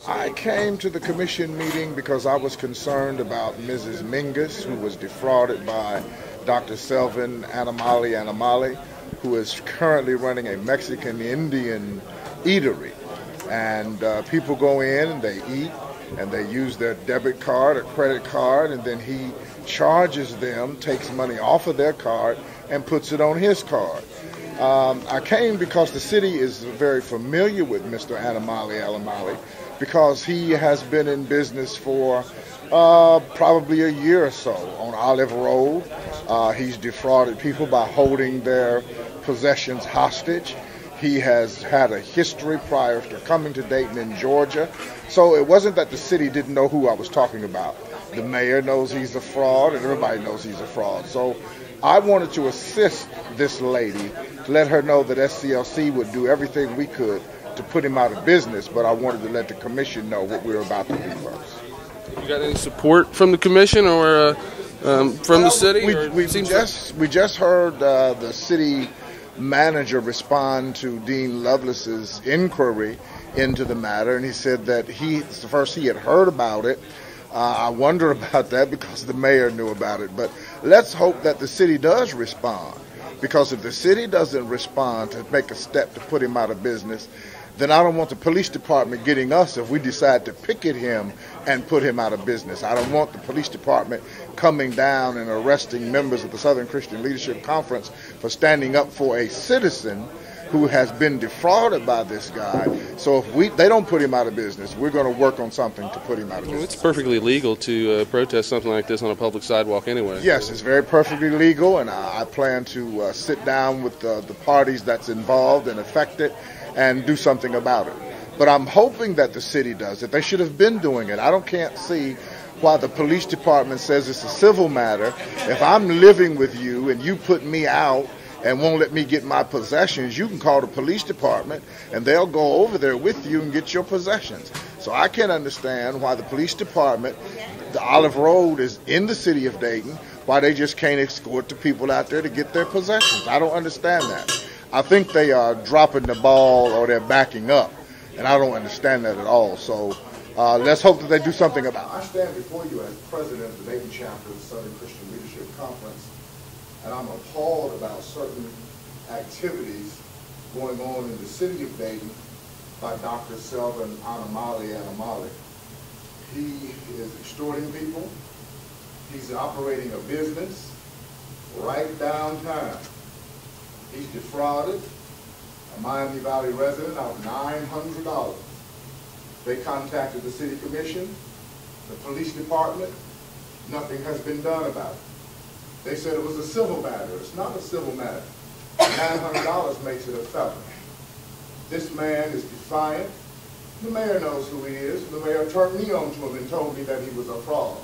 I came to the commission meeting because I was concerned about Mrs. Mingus, who was defrauded by Dr. Selvam Annamalai Annamalai, who is currently running a Mexican-Indian eatery. And people go in and they eat and they use their debit card or credit card, and then he charges them, takes money off of their card and puts it on his card. I came because the city is very familiar with Mr. Annamalai Annamalai because he has been in business for probably a year or so on Olive Road. He's defrauded people by holding their possessions hostage. He has had a history prior to coming to Dayton in Georgia. So it wasn't that the city didn't know who I was talking about. The mayor knows he's a fraud and everybody knows he's a fraud. So I wanted to assist this lady to let her know that SCLC would do everything we could to put him out of business, but I wanted to let the commission know what we were about to do first. You got any support from the commission or from the city? We just heard the city manager respond to Dean Lovelace's inquiry into the matter, and he said that it's the first he had heard about it. I wonder about that because the mayor knew about it, but let's hope that the city does respond, because if the city doesn't respond to make a step to put him out of business, then I don't want the police department getting us if we decide to picket him and put him out of business. I don't want the police department coming down and arresting members of the Southern Christian Leadership Conference for standing up for a citizen who has been defrauded by this guy. So if they don't put him out of business, we're going to work on something to put him out of business. It's perfectly legal to protest something like this on a public sidewalk anyway. Yes, it's very perfectly legal, and I plan to sit down with the parties that's involved and affected and do something about it. But I'm hoping that the city does it. They should have been doing it. Can't see why the police department says it's a civil matter. If I'm living with you and you put me out and won't let me get my possessions, you can call the police department and they'll go over there with you and get your possessions. So I can't understand why the police department, the Olive Road is in the city of Dayton, why they just can't escort the people out there to get their possessions. I don't understand that. I think they are dropping the ball or they're backing up, and I don't understand that at all. So let's hope that they do something about it. I stand before you as president of the Dayton chapter of the Southern Christian Leadership Conference, and I'm appalled about certain activities going on in the city of Dayton by Dr. Selvam Annamalai Annamalai. He is extorting people. He's operating a business right downtown. He's defrauded a Miami Valley resident of $900. They contacted the city commission, the police department. Nothing has been done about it. They said it was a civil matter. It's not a civil matter. $900 makes it a felony. This man is defiant. The mayor knows who he is. The mayor turned me on to him and told me that he was a fraud.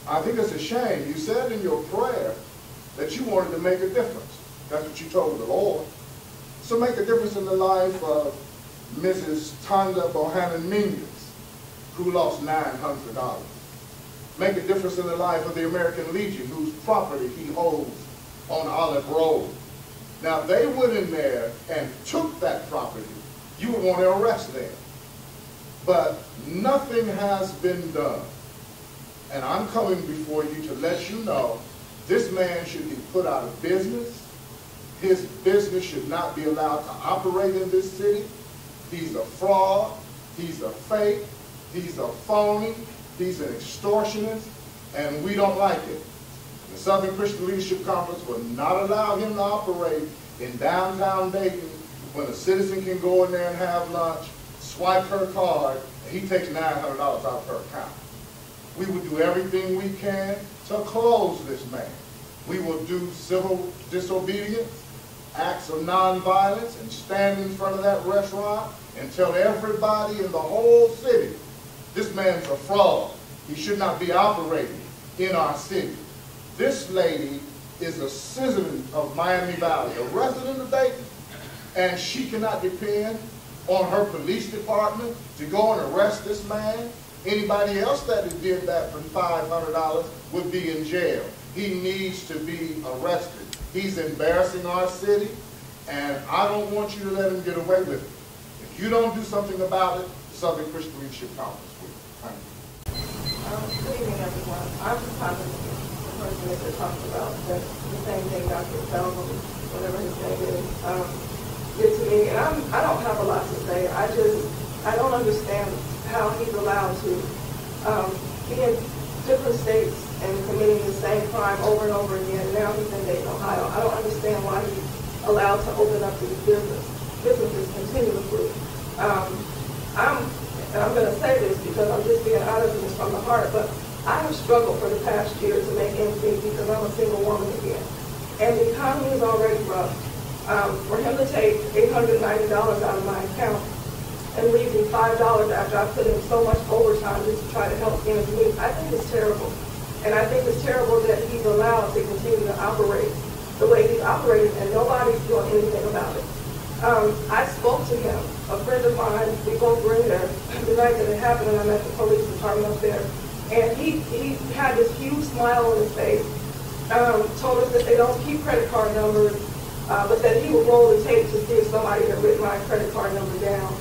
I think it's a shame. You said in your prayer that you wanted to make a difference. That's what you told the Lord. So make a difference in the life of Mrs. Tonda Bohannon Mingus, who lost $900. Make a difference in the life of the American Legion, whose property he holds on Olive Road. Now, if they went in there and took that property, you would want to arrest them. But nothing has been done. And I'm coming before you to let you know this man should be put out of business. His business should not be allowed to operate in this city. He's a fraud. He's a fake. He's a phony. He's an extortionist, and we don't like it. The Southern Christian Leadership Conference will not allow him to operate in downtown Dayton when a citizen can go in there and have lunch, swipe her card, and he takes $900 out of her account. We will do everything we can to close this man. We will do civil disobedience, acts of nonviolence, and stand in front of that restaurant and tell everybody in the whole city, this man's a fraud. He should not be operating in our city. This lady is a citizen of Miami Valley, a resident of Dayton, and she cannot depend on her police department to go and arrest this man. Anybody else that did that for $500 would be in jail. He needs to be arrested. He's embarrassing our city, and I don't want you to let him get away with it. If you don't do something about it, the Southern Christian Leadership Conference Week. Thank you. Good evening, everyone. I'm just kind of the person that you're talking about. That's the same thing Dr. Selvam, whatever his name is, did to me. And I don't have a lot to say. I don't understand how he's allowed to be in different states and committing the same crime over and over again. Now he's in Dayton, Ohio. I don't understand why he's allowed to open up these businesses continuously. I'm going to say this because I'm just being honest with this from the heart, but I have struggled for the past year to make ends meet because I'm a single woman again. And the economy is already rough. For him to take $890 out of my account and leave me $5 after I put in so much overtime just to try to help ends meet, I think it's terrible. And I think it's terrible that he's allowed to continue to operate the way he's operating and nobody's doing anything about it. I spoke to him, a friend of mine, we both were in there the night that it happened, and I'm at the police department up there. And he had this huge smile on his face, told us that they don't keep credit card numbers, but that he would roll the tape to see if somebody had written my credit card number down.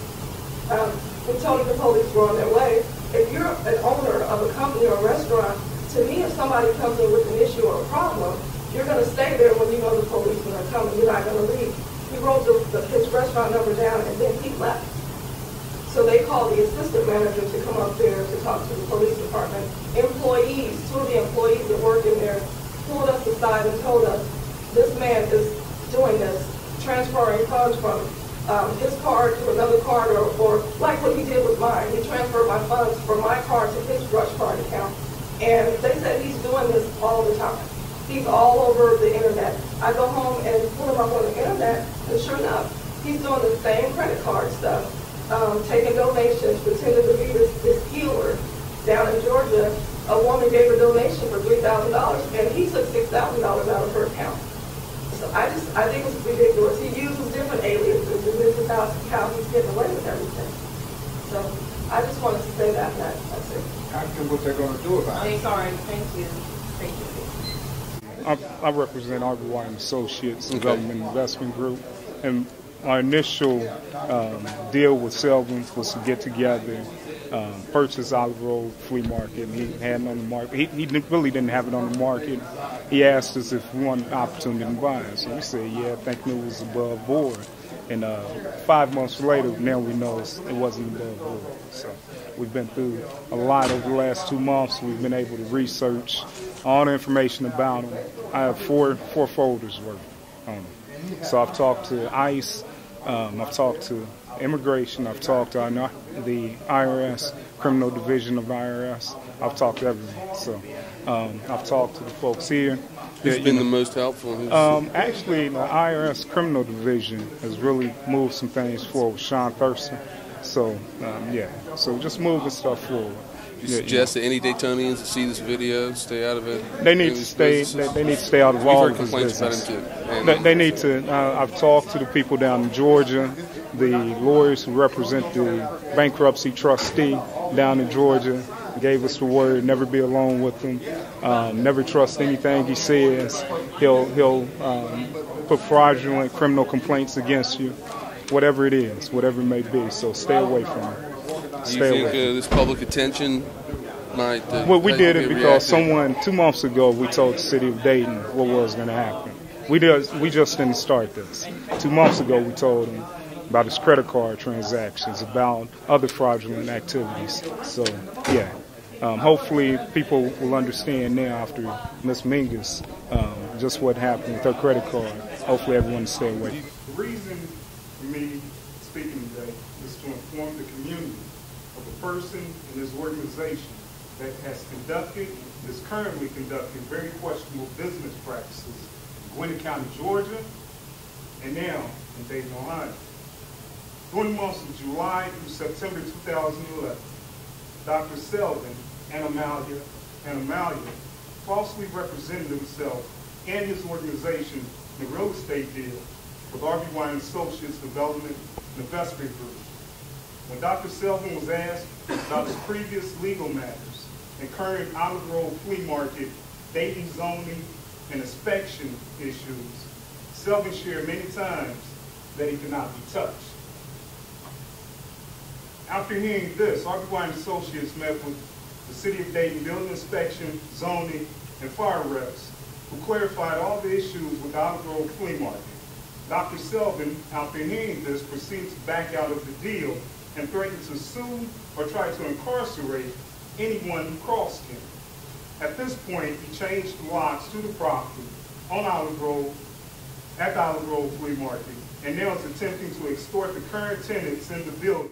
We told the police were on their way. If you're an owner of a company or a restaurant, to me, if somebody comes in with an issue or a problem, you're going to stay there when you know the policemen are coming. You're not going to leave. He wrote his restaurant number down, and then he left. So they called the assistant manager to come up there to talk to the police department. Employees, two of the employees that work in there, pulled us aside and told us, this man is doing this, transferring funds from his card to another card, or like what he did with mine. He transferred my funds from my card to his Rush card account. And they said he's doing this all the time. He's all over the internet. I go home and pull him up on the internet, and sure enough, he's doing the same credit card stuff, taking donations, pretending to be this healer. Down in Georgia, a woman gave a donation for $3,000, and he took $6,000 out of her account. So I think it's ridiculous. He uses different aliases, and this is how he's getting away with everything. So I just wanted to say that, and that's it. Ask them what they're going to do about it. Sorry. Thank you. Thank you. I represent Annamalai Associates Development Investment Group, and our initial deal with Selvam was to get together, purchase Olive Road Flea Market, and he had it on the market. He really didn't have it on the market. He asked us if we wanted an opportunity to buy it, so we said, yeah, thinking it was above board. And 5 months later, now we know it wasn't above board. So we've been through a lot over the last 2 months. We've been able to research all the information about them. I have four folders worth on them. So I've talked to ICE, I've talked to Immigration, I've talked to the IRS, Criminal Division of IRS. I've talked to everyone. So I've talked to the folks here. Who's been the most helpful? Actually, the IRS Criminal Division has really moved some things forward. Sean Thurston. So, so just moving stuff forward. You suggest that any Daytonians that see this video stay out of it? They need to stay. They need to stay out of all of this business. They need to. I've talked to the people down in Georgia, the lawyers who represent the bankruptcy trustee down in Georgia. Gave us the word, never be alone with him, never trust anything he says. He'll put fraudulent criminal complaints against you, whatever it is, whatever it may be. So stay away from him. Do you think this public attention might... well, we did it because someone, 2 months ago, we told the city of Dayton what was going to happen. We just didn't start this. 2 months ago, we told them about his credit card transactions, about other fraudulent activities. So, yeah. Hopefully people will understand now after Ms. Mingus just what happened with her credit card. Hopefully everyone will stay away. The reason for me speaking today is to inform the community of a person in this organization that has conducted, is currently conducting very questionable business practices in Gwinnett County, Georgia, and now in Dayton, Ohio. During the months of July through September 2011, Dr. Selvam Annamalai falsely represented himself and his organization in a real estate deal with RBY Associates Development Investment Group. When Dr. Selvam was asked about his previous legal matters and current Olive Road Flea Market, Dayton zoning, and inspection issues, Selvam shared many times that he could not be touched. After hearing this, RBY and Associates met with the City of Dayton Building Inspection, Zoning, and Fire reps, who clarified all the issues with the Olive Grove Flea Market. Dr. Selvam, after hearing this, proceeds to back out of the deal and threatened to sue or try to incarcerate anyone who crossed him. At this point, he changed the locks to the property on Olive Grove, at the Olive Grove Flea Market, and now is attempting to extort the current tenants in the building.